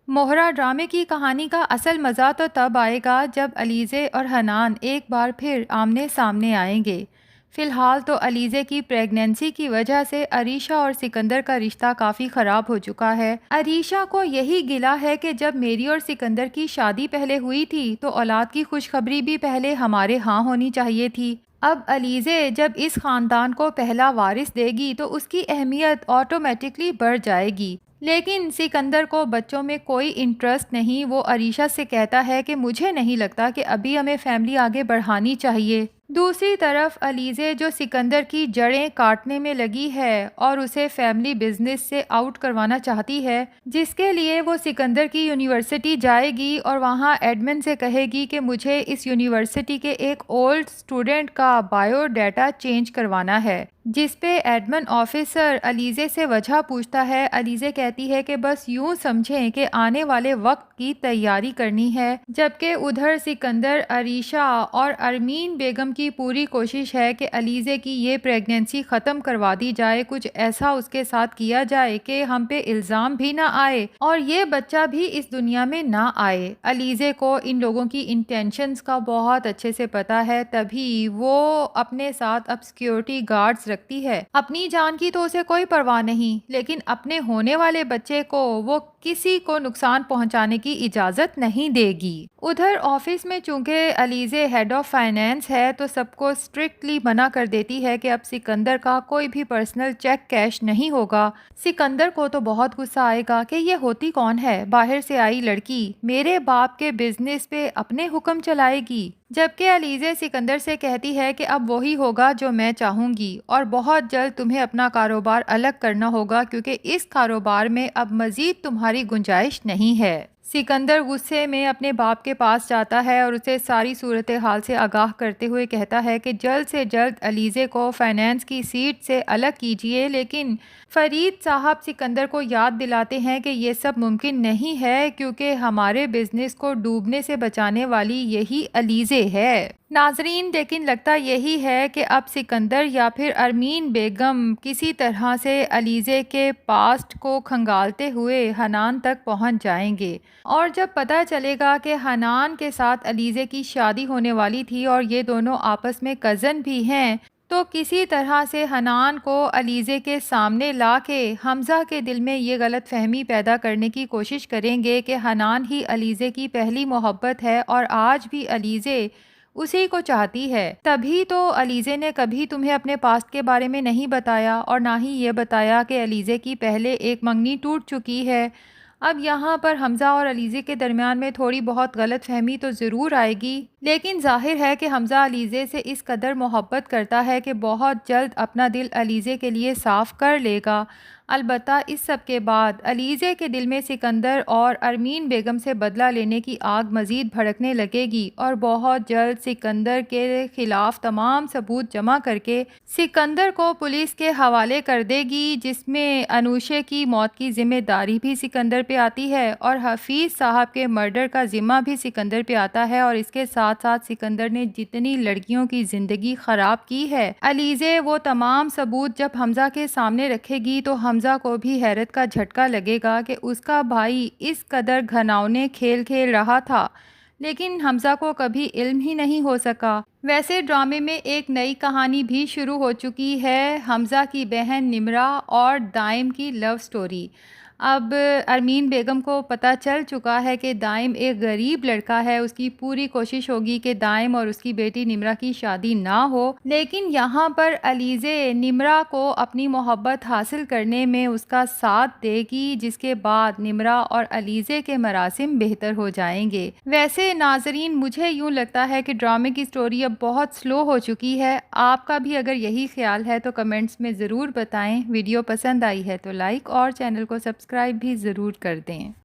मोहरा ड्रामे की कहानी का असल मज़ा तो तब आएगा जब अलीज़े और हनान एक बार फिर आमने सामने आएंगे। फ़िलहाल तो अलीज़े की प्रेगनेंसी की वजह से अरीशा और सिकंदर का रिश्ता काफ़ी ख़राब हो चुका है। अरीशा को यही गिला है कि जब मेरी और सिकंदर की शादी पहले हुई थी तो औलाद की खुशखबरी भी पहले हमारे हाँ होनी चाहिए थी। अब अलीज़े जब इस ख़ानदान को पहला वारिस देगी तो उसकी अहमियत ऑटोमेटिकली बढ़ जाएगी। लेकिन सिकंदर को बच्चों में कोई इंटरेस्ट नहीं। वो अरीशा से कहता है कि मुझे नहीं लगता कि अभी हमें फैमिली आगे बढ़ानी चाहिए। दूसरी तरफ अलीज़े जो सिकंदर की जड़ें काटने में लगी है और उसे फैमिली बिजनेस से आउट करवाना चाहती है, जिसके लिए वो सिकंदर की यूनिवर्सिटी जाएगी और वहाँ एडमिन से कहेगी कि मुझे इस यूनिवर्सिटी के एक ओल्ड स्टूडेंट का बायोडाटा चेंज करवाना है, जिस पे एडमिन ऑफिसर अलीज़े से वजह पूछता है। अलीज़े कहती है कि बस यूं समझें कि आने वाले वक्त की तैयारी करनी है, जबकि उधर सिकंदर, अरीशा और अरमीन बेगम की पूरी कोशिश है कि अलीज़े की ये प्रेगनेंसी ख़त्म करवा दी जाए, कुछ ऐसा उसके साथ किया जाए कि हम पे इल्ज़ाम भी ना आए और ये बच्चा भी इस दुनिया में ना आए। अलीज़े को इन लोगों की इंटेंशंस का बहुत अच्छे से पता है, तभी वो अपने साथ अब सिक्योरिटी गार्ड्स रखती है। अपनी जान की तो उसे कोई परवाह नहीं, लेकिन अपने होने वाले बच्चे को वो किसी को नुकसान पहुंचाने की इजाज़त नहीं देगी। उधर ऑफिस में चूंकि अलीज़े हेड ऑफ फाइनेंस है तो सबको स्ट्रिक्टली मना कर देती है कि अब सिकंदर का कोई भी पर्सनल चेक कैश नहीं होगा। सिकंदर को तो बहुत गुस्सा आएगा कि ये होती कौन है, बाहर से आई लड़की मेरे बाप के बिजनेस पे अपने हुक्म चलाएगी। जबकि अलीज़े सिकंदर से कहती है कि अब वही होगा जो मैं चाहूँगी और बहुत जल्द तुम्हें अपना कारोबार अलग करना होगा क्योंकि इस कारोबार में अब मज़ीद तुम्हारी गुंजाइश नहीं है। सिकंदर गुस्से में अपने बाप के पास जाता है और उसे सारी सूरत हाल से आगाह करते हुए कहता है कि जल्द से जल्द अलीज़े को फाइनेंस की सीट से अलग कीजिए। लेकिन फरीद साहब सिकंदर को याद दिलाते हैं कि ये सब मुमकिन नहीं है क्योंकि हमारे बिजनेस को डूबने से बचाने वाली यही अलीज़े है। नाजरीन, लेकिन लगता यही है कि अब सिकंदर या फिर अरमीन बेगम किसी तरह से अलीज़े के पास्ट को खंगालते हुए हनान तक पहुंच जाएंगे और जब पता चलेगा कि हनान के साथ अलीज़े की शादी होने वाली थी और ये दोनों आपस में कज़न भी हैं, तो किसी तरह से हनान को अलीज़े के सामने ला के हमज़ा के दिल में ये गलत फहमी पैदा करने की कोशिश करेंगे कि हनान ही अलीज़े की पहली मोहब्बत है और आज भी अलीज़े उसी को चाहती है। तभी तो अलीज़े ने कभी तुम्हें अपने पास्ट के बारे में नहीं बताया और ना ही ये बताया कि अलीज़े की पहले एक मंगनी टूट चुकी है। अब यहाँ पर हमज़ा और अलीज़े के दरमियान में थोड़ी बहुत गलत फहमी तो ज़रूर आएगी, लेकिन जाहिर है कि हमज़ा अलीज़े से इस कदर मोहब्बत करता है कि बहुत जल्द अपना दिल अलीज़े के लिए साफ़ कर लेगा। अलबत्ता इस सब के बाद अलीज़े के दिल में सिकंदर और अरमीन बेगम से बदला लेने की आग मज़ीद भड़कने लगेगी और बहुत जल्द सिकंदर के ख़िलाफ़ तमाम सबूत जमा करके सिकंदर को पुलिस के हवाले कर देगी, जिसमें अनुशे की मौत की ज़िम्मेदारी भी सिकंदर पे आती है और हफीज़ साहब के मर्डर का ज़िम्मा भी सिकंदर पे आता है। और इसके साथ साथ सिकंदर ने जितनी लड़कियों की ज़िंदगी ख़राब की है, अलीज़े वो तमाम सबूत जब हमज़ा के सामने रखेगी तो हमज़ा को भी हैरत का झटका लगेगा कि उसका भाई इस कदर घिनौने खेल खेल रहा था, लेकिन हमज़ा को कभी इल्म ही नहीं हो सका। वैसे ड्रामे में एक नई कहानी भी शुरू हो चुकी है, हमज़ा की बहन निमरा और दाइम की लव स्टोरी। अब अरमीन बेगम को पता चल चुका है कि दाइम एक गरीब लड़का है। उसकी पूरी कोशिश होगी कि दाइम और उसकी बेटी निमरा की शादी ना हो, लेकिन यहाँ पर अलीज़े निमरा को अपनी मोहब्बत हासिल करने में उसका साथ देगी, जिसके बाद निमरा और अलीज़े के मरासिम बेहतर हो जाएंगे। वैसे नाजरीन, मुझे यूँ लगता है कि ड्रामे की स्टोरी अब बहुत स्लो हो चुकी है। आपका भी अगर यही ख्याल है तो कमेंट्स में ज़रूर बताएं। वीडियो पसंद आई है तो लाइक और चैनल को सब्सक्राइब भी ज़रूर कर दें।